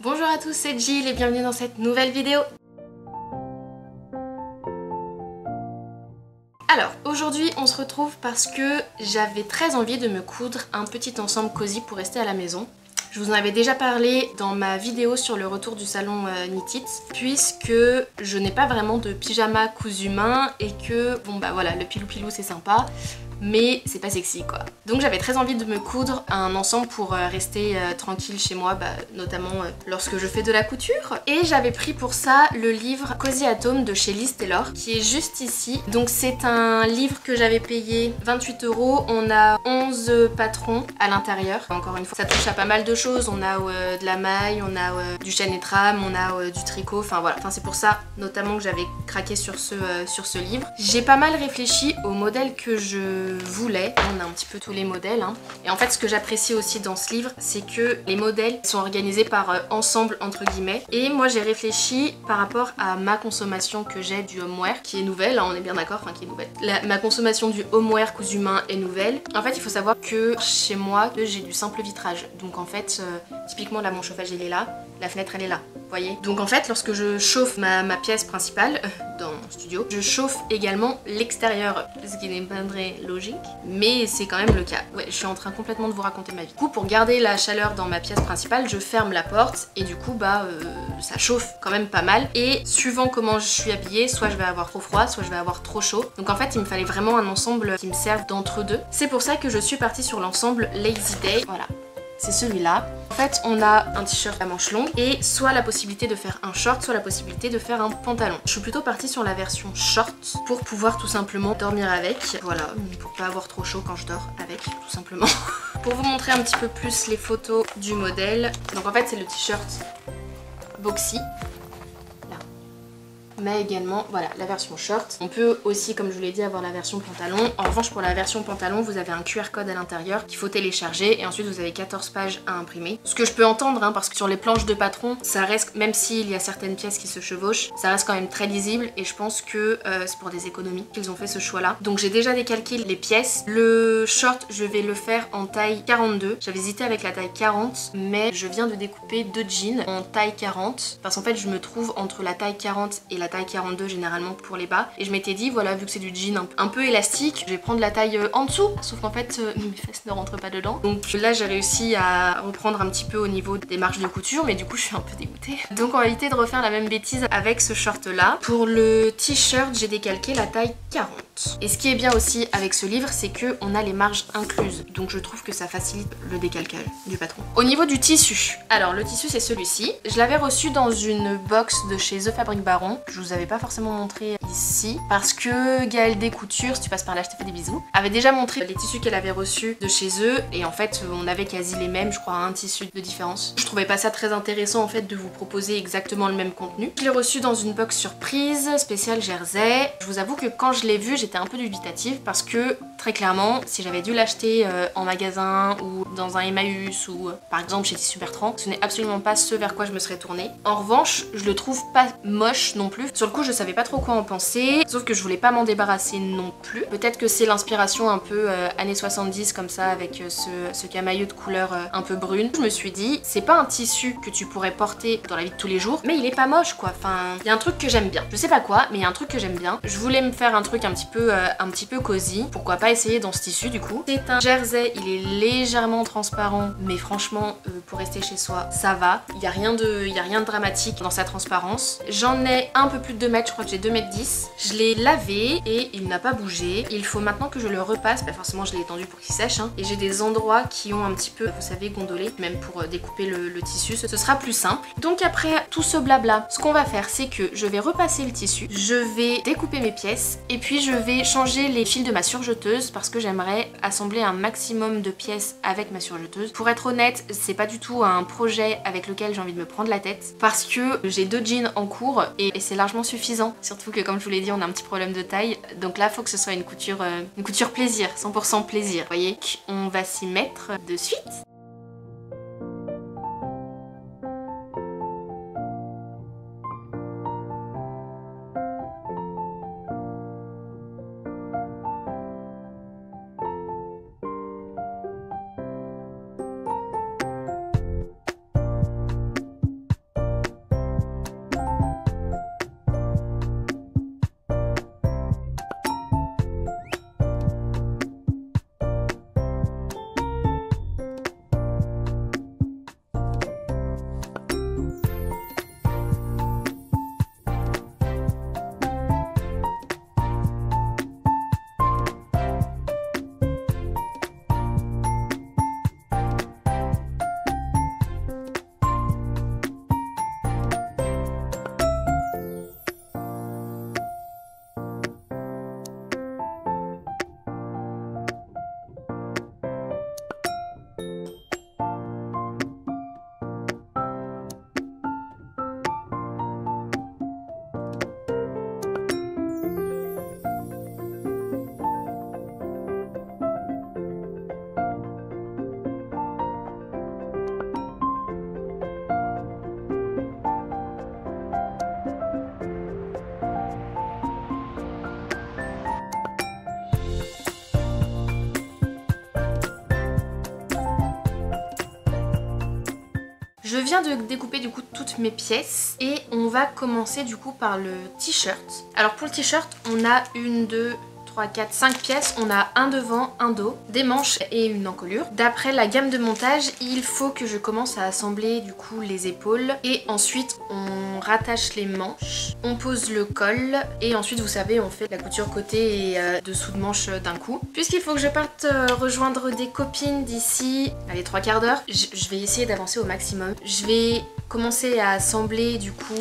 Bonjour à tous, c'est Jill et bienvenue dans cette nouvelle vidéo. Alors, aujourd'hui on se retrouve parce que j'avais très envie de me coudre un petit ensemble cosy pour rester à la maison. Je vous en avais déjà parlé dans ma vidéo sur le retour du salon Knit It, puisque je n'ai pas vraiment de pyjama cousu main et que, bon bah voilà, le pilou-pilou c'est sympa, mais c'est pas sexy quoi. Donc j'avais très envie de me coudre un ensemble pour rester tranquille chez moi, notamment lorsque je fais de la couture. Et j'avais pris pour ça le livre Cozy Atome de chez Liz Taylor, qui est juste ici. Donc c'est un livre que j'avais payé 28 €. On a 11 patrons à l'intérieur. Encore une fois, ça touche à pas mal de choses. On a de la maille, on a du chêne et trame, on a du tricot, enfin voilà. Enfin c'est pour ça notamment que j'avais craqué sur ce livre. J'ai pas mal réfléchi au modèle que je voulais. On a un petit peu tous les modèles hein. Et en fait ce que j'apprécie aussi dans ce livre, c'est que les modèles sont organisés par ensemble entre guillemets, et moi j'ai réfléchi par rapport à ma consommation que j'ai du homeware, qui est nouvelle hein, on est bien d'accord, enfin qui est nouvelle. Ma consommation du homeware cousu main est nouvelle. En fait il faut savoir que chez moi j'ai du simple vitrage, donc en fait typiquement là mon chauffage il est là, la fenêtre elle est là, vous voyez. Donc en fait lorsque je chauffe ma pièce principale dans mon studio, je chauffe également l'extérieur, ce qui n'est pas très logique, mais c'est quand même le cas. Ouais, je suis en train complètement de vous raconter ma vie. Du coup, pour garder la chaleur dans ma pièce principale, je ferme la porte et du coup, ça chauffe quand même pas mal. Et suivant comment je suis habillée, soit je vais avoir trop froid, soit je vais avoir trop chaud. Donc en fait, il me fallait vraiment un ensemble qui me serve d'entre-deux. C'est pour ça que je suis partie sur l'ensemble Lazy Day. Voilà. C'est celui-là. En fait, on a un t-shirt à manches longues et soit la possibilité de faire un short, soit la possibilité de faire un pantalon. Je suis plutôt partie sur la version short pour pouvoir tout simplement dormir avec. Voilà, pour pas avoir trop chaud quand je dors avec, tout simplement. Pour vous montrer un petit peu plus les photos du modèle. Donc en fait, c'est le t-shirt boxy. Mais également, voilà, la version short. On peut aussi, comme je vous l'ai dit, avoir la version pantalon. En revanche, pour la version pantalon, vous avez un QR code à l'intérieur qu'il faut télécharger et ensuite vous avez 14 pages à imprimer. Ce que je peux entendre, hein, parce que sur les planches de patron, ça reste, même s'il y a certaines pièces qui se chevauchent, ça reste quand même très lisible et je pense que c'est pour des économies qu'ils ont fait ce choix-là. Donc j'ai déjà décalqué les pièces. Le short, je vais le faire en taille 42. J'avais hésité avec la taille 40, mais je viens de découper 2 jeans en taille 40 parce qu'en fait, je me trouve entre la taille 40 et la taille 42 généralement pour les bas, et je m'étais dit voilà, vu que c'est du jean un peu élastique, je vais prendre la taille en dessous, sauf qu'en fait mes fesses ne rentrent pas dedans. Donc là j'ai réussi à reprendre un petit peu au niveau des marges de couture, mais du coup je suis un peu dégoûtée. Donc on va éviter de refaire la même bêtise avec ce short là. Pour le t-shirt, j'ai décalqué la taille 40. Et ce qui est bien aussi avec ce livre, c'est que on a les marges incluses, donc je trouve que ça facilite le décalcage du patron. Au niveau du tissu, alors le tissu c'est celui-ci. Je l'avais reçu dans une box de chez The Fabric Baron. Je vous avais pas forcément montré ici parce que Gaëlle des Coutures, si tu passes par là je te fais des bisous, avait déjà montré les tissus qu'elle avait reçus de chez eux, et en fait on avait quasi les mêmes, je crois un tissu de différence. Je trouvais pas ça très intéressant en fait de vous proposer exactement le même contenu. Je l'ai reçu dans une box surprise spéciale Jersey. Je vous avoue que quand je l'ai vu j'étais un peu dubitative parce que très clairement si j'avais dû l'acheter en magasin ou dans un Emmaüs ou par exemple chez Tissu Bertrand, ce n'est absolument pas ce vers quoi je me serais tournée. En revanche je le trouve pas moche non plus. Sur le coup je savais pas trop quoi en penser, sauf que je voulais pas m'en débarrasser non plus. Peut-être que c'est l'inspiration un peu années 70 comme ça, avec ce camailleux de couleur un peu brune. Je me suis dit c'est pas un tissu que tu pourrais porter dans la vie de tous les jours, mais il est pas moche quoi. Enfin il y a un truc que j'aime bien, je sais pas quoi, mais il y a un truc que j'aime bien. Je voulais me faire un truc un petit peu cosy, pourquoi pas essayer dans ce tissu du coup. C'est un jersey, il est légèrement transparent, mais franchement pour rester chez soi ça va, il y a rien de dramatique dans sa transparence. J'en ai un peu plus de 2 mètres, je crois que j'ai 2 mètres 10. Je l'ai lavé et il n'a pas bougé. Il faut maintenant que je le repasse, forcément je l'ai étendu pour qu'il sèche hein. Et j'ai des endroits qui ont un petit peu, vous savez, gondolé, même pour découper le tissu, ce sera plus simple. Donc après tout ce blabla, ce qu'on va faire c'est que je vais repasser le tissu, je vais découper mes pièces et puis je vais changer les fils de ma surjeteuse parce que j'aimerais assembler un maximum de pièces avec ma surjeteuse. Pour être honnête, c'est pas du tout un projet avec lequel j'ai envie de me prendre la tête parce que j'ai 2 jeans en cours et c'est largement suffisant. Surtout que comme je vous l'ai dit, on a un petit problème de taille. Donc là, faut que ce soit une couture plaisir, 100% plaisir. Vous voyez, on va s'y mettre de suite. Je viens de découper du coup toutes mes pièces et on va commencer du coup par le t-shirt. Alors pour le t-shirt, on a 1, 2, 3, 4, 5 pièces, on a un devant, un dos, des manches et une encolure. D'après la gamme de montage, il faut que je commence à assembler du coup les épaules et ensuite on rattache les manches, on pose le col et ensuite vous savez on fait la couture côté et dessous de manche d'un coup. Puisqu'il faut que je parte rejoindre des copines d'ici, allez 3/4 d'heure, je vais essayer d'avancer au maximum. Je vais commencer à assembler du coup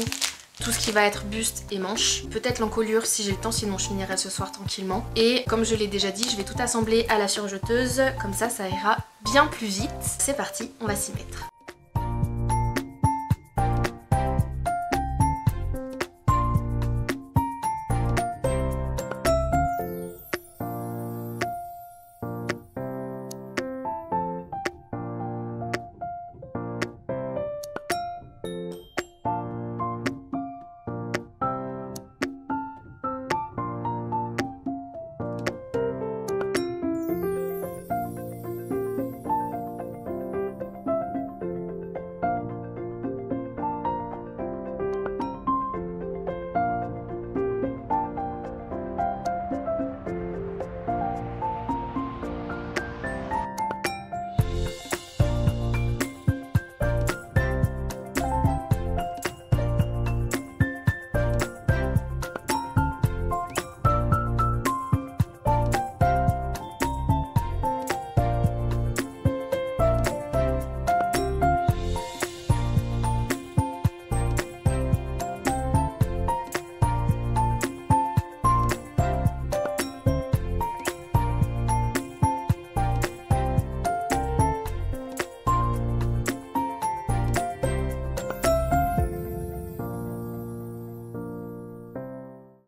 tout ce qui va être buste et manche, peut-être l'encolure si j'ai le temps, sinon je finirai ce soir tranquillement. Et comme je l'ai déjà dit, je vais tout assembler à la surjeteuse, comme ça ira bien plus vite. C'est parti, on va s'y mettre.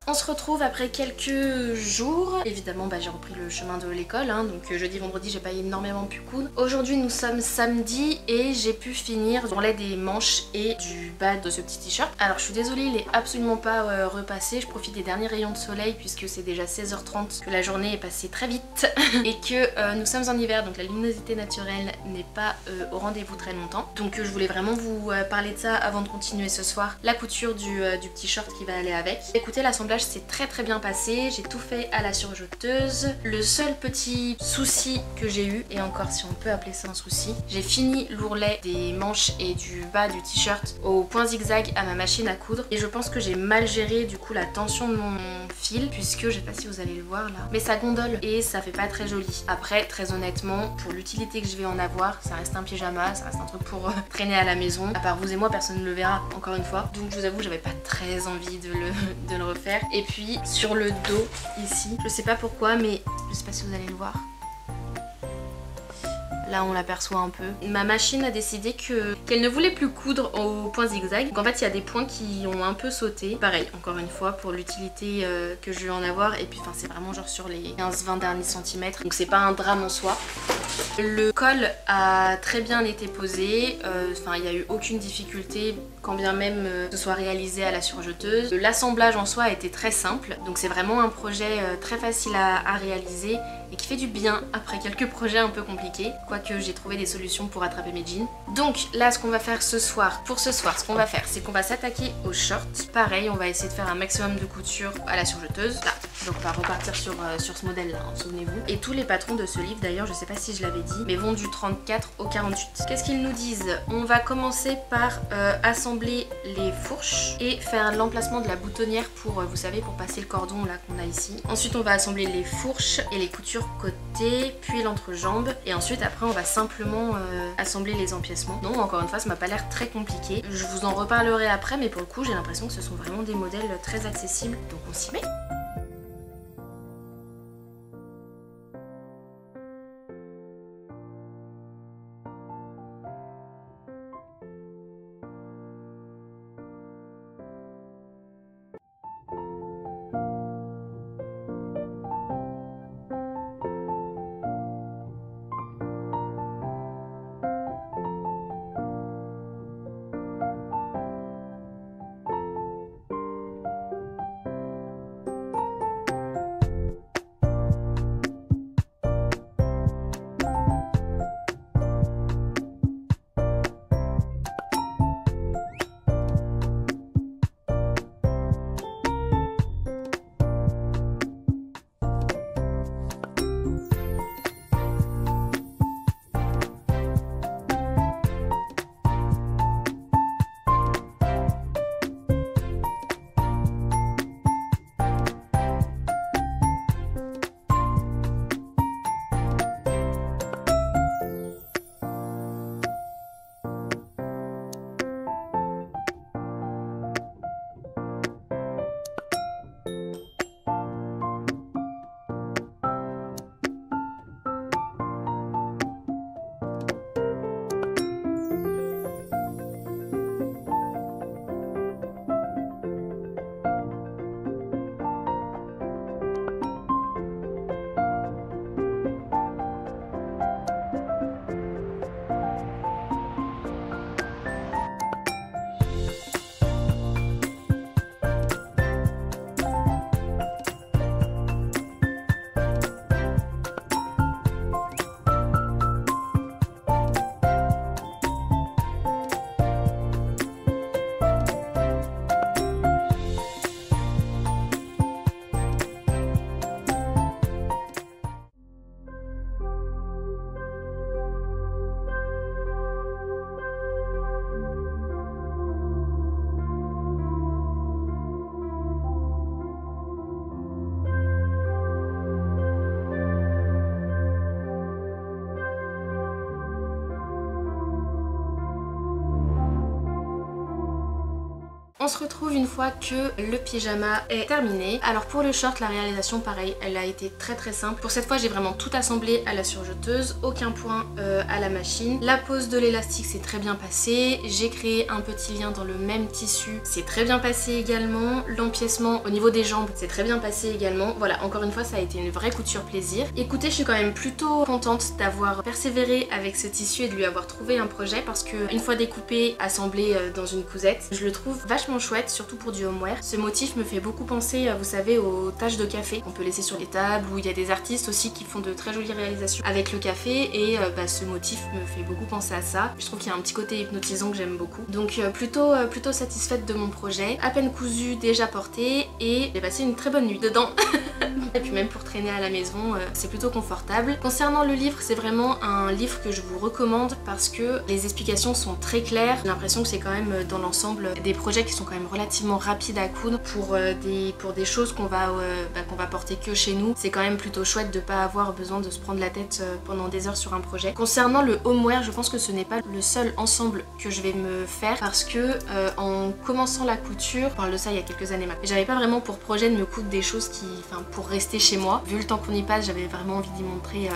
On se retrouve après quelques jours. Évidemment, j'ai repris le chemin de l'école, hein, donc jeudi, vendredi, j'ai pas énormément pu coudre. Aujourd'hui, nous sommes samedi et j'ai pu finir l'ourlet des manches et du bas de ce petit t-shirt. Alors, je suis désolée, il est absolument pas repassé. Je profite des derniers rayons de soleil puisque c'est déjà 16h30, que la journée est passée très vite et que nous sommes en hiver, donc la luminosité naturelle n'est pas au rendez-vous très longtemps. Donc, je voulais vraiment vous parler de ça avant de continuer ce soir. La couture du petit shirt qui va aller avec. Écoutez, l'assemblage c'est très bien passé, j'ai tout fait à la surjeteuse. Le seul petit souci que j'ai eu, et encore si on peut appeler ça un souci, j'ai fini l'ourlet des manches et du bas du t-shirt au point zigzag à ma machine à coudre et je pense que j'ai mal géré du coup la tension de mon fil puisque je sais pas si vous allez le voir là, mais ça gondole et ça fait pas très joli. Après très honnêtement, pour l'utilité que je vais en avoir, ça reste un pyjama, ça reste un truc pour traîner à la maison. À part vous et moi, personne ne le verra encore une fois, donc je vous avoue j'avais pas très envie de le refaire. Et puis sur le dos ici, je sais pas pourquoi mais je sais pas si vous allez le voir. Là on l'aperçoit un peu. Ma machine a décidé qu'elle ne voulait plus coudre au point zigzag. Donc en fait il y a des points qui ont un peu sauté. Pareil, encore une fois, pour l'utilité que je vais en avoir. Et puis enfin c'est vraiment genre sur les 15-20 derniers centimètres. Donc c'est pas un drame en soi. Le col a très bien été posé. Enfin il n'y a eu aucune difficulté quand bien même ce soit réalisé à la surjeteuse. L'assemblage en soi a été très simple. Donc c'est vraiment un projet très facile à réaliser et qui fait du bien après quelques projets un peu compliqués, quoique j'ai trouvé des solutions pour attraper mes jeans. Donc là ce qu'on va faire ce soir, ce qu'on va faire c'est qu'on va s'attaquer aux shorts. Pareil, on va essayer de faire un maximum de couture à la surjeteuse. Là, donc on va repartir sur ce modèle là, hein, souvenez-vous. Et tous les patrons de ce livre d'ailleurs, je sais pas si je l'avais dit, mais vont du 34 au 48. Qu'est-ce qu'ils nous disent? On va commencer par assembler les fourches et faire l'emplacement de la boutonnière pour, vous savez, pour passer le cordon là qu'on a ici. Ensuite on va assembler les fourches et les coutures côté, puis l'entrejambe et ensuite après on va simplement assembler les empiècements. Non, encore une fois ça m'a pas l'air très compliqué. Je vous en reparlerai après mais pour le coup j'ai l'impression que ce sont vraiment des modèles très accessibles, donc on s'y met. On se retrouve une fois que le pyjama est terminé. Alors pour le short, la réalisation pareil, elle a été très simple. Pour cette fois j'ai vraiment tout assemblé à la surjeteuse, aucun point à la machine. La pose de l'élastique s'est très bien passée, j'ai créé un petit lien dans le même tissu, c'est très bien passé également. L'empiècement au niveau des jambes, c'est très bien passé également. Voilà, encore une fois ça a été une vraie couture plaisir. Écoutez, je suis quand même plutôt contente d'avoir persévéré avec ce tissu et de lui avoir trouvé un projet parce que une fois découpé, assemblé dans une cousette, je le trouve vachement chouette, surtout pour du homeware. Ce motif me fait beaucoup penser, vous savez, aux taches de café qu'on peut laisser sur les tables, où il y a des artistes aussi qui font de très jolies réalisations avec le café et ce motif me fait beaucoup penser à ça. Je trouve qu'il y a un petit côté hypnotisant que j'aime beaucoup. Donc plutôt satisfaite de mon projet. À peine cousu, déjà porté et j'ai passé une très bonne nuit dedans. Et puis même pour traîner à la maison, c'est plutôt confortable. Concernant le livre, c'est vraiment un livre que je vous recommande parce que les explications sont très claires. J'ai l'impression que c'est quand même dans l'ensemble des projets qui sont quand même relativement rapides à coudre pour des choses qu'on va porter que chez nous. C'est quand même plutôt chouette de pas avoir besoin de se prendre la tête pendant des heures sur un projet. Concernant le homeware, je pense que ce n'est pas le seul ensemble que je vais me faire parce que en commençant la couture, je parle de ça il y a quelques années maintenant, j'avais pas vraiment pour projet de me coudre des choses pour rester chez moi. Vu le temps qu'on y passe, j'avais vraiment envie d'y montrer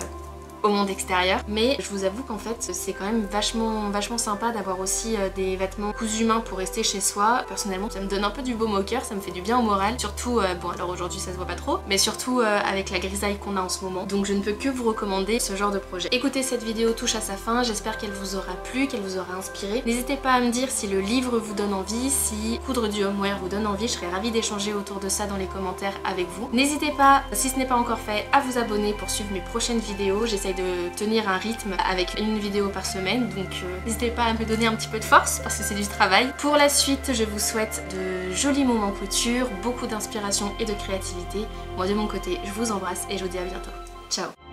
au monde extérieur, mais je vous avoue qu'en fait c'est quand même vachement sympa d'avoir aussi des vêtements cousus main pour rester chez soi. Personnellement ça me donne un peu du baume au cœur, ça me fait du bien au moral, surtout bon alors aujourd'hui ça se voit pas trop, mais surtout avec la grisaille qu'on a en ce moment, donc je ne peux que vous recommander ce genre de projet. Écoutez, cette vidéo touche à sa fin, j'espère qu'elle vous aura plu, qu'elle vous aura inspiré. N'hésitez pas à me dire si le livre vous donne envie, si coudre du homeware vous donne envie, je serais ravie d'échanger autour de ça dans les commentaires avec vous. N'hésitez pas, si ce n'est pas encore fait, à vous abonner pour suivre mes prochaines vidéos. J'essaye de tenir un rythme avec une vidéo par semaine, donc n'hésitez pas à me donner un petit peu de force parce que c'est du travail. Pour la suite, je vous souhaite de jolis moments couture, beaucoup d'inspiration et de créativité. Moi de mon côté, je vous embrasse et je vous dis à bientôt. Ciao!